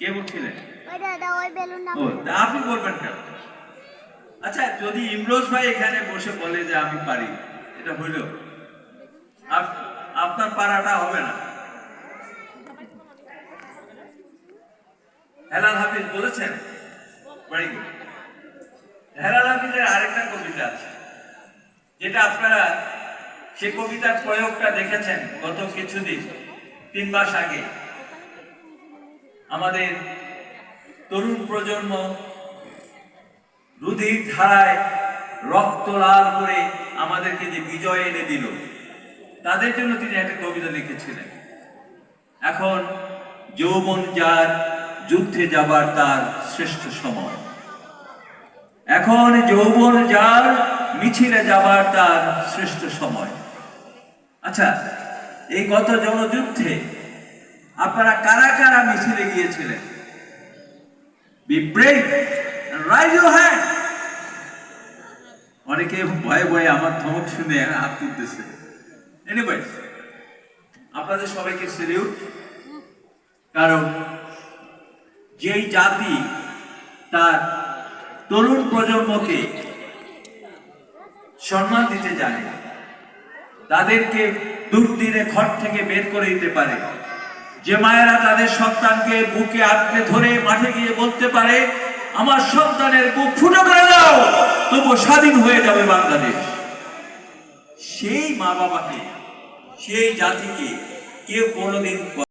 কে বলছিলেন? ও, আপনি বলবেন কেন? আচ্ছা, যদি ইমরোজ ভাই এখানে বসে বলে যে আমি পারি, এটা হইল? আপনার পারাটা হবে না। হেলাল হাফিজ বলেছেন, ভেরি গুড। হেলাল হাফিজের আরেকটা কবিতা আছে, যেটা আপনারা সে কবিতার প্রয়োগটা দেখেছেন গত কিছুদিন, 3 মাস আগে। আমাদের তরুণ প্রজন্ম রুধির ধারায় রক্ত লাল করে আমাদেরকে যে বিজয় এনে দিল, তাদের জন্য তিনি একটা কবিতা লিখেছিলেন। এখন যৌবন যার, যুদ্ধে যাবার তার শ্রেষ্ঠ সময়। এখন যৌবন যার, মিছিলে যাবার তার শ্রেষ্ঠ সময়। আচ্ছা, এই গত জনযুদ্ধে আপনারা কারা কারা মিছিলে গিয়েছিলেন? Be brave and raise your hand. অনেকে ভয়ে ভয়ে আমার ধমক শুনে হাত তুলতেছে। এনিওয়েজ, আপনাদের সবাইকে সেলিউট। কারণ যেই জাতি তার তরুণ প্রজন্মকে সম্মান দিতে জানে, তাদেরকে দুর্দিনে ঘর থেকে বের করে দিতে পারে, যে মায়েরা তাদের সন্তানকে বুকে আঁকড়ে ধরে মাঠে গিয়ে বলতে পারে আমার সন্তানের বুক ফুটো করে দাও, তবু স্বাধীন হয়ে যাবে বাংলাদেশ, সেই মা বাবাকে, সেই জাতিকে কেউ কোনোদিন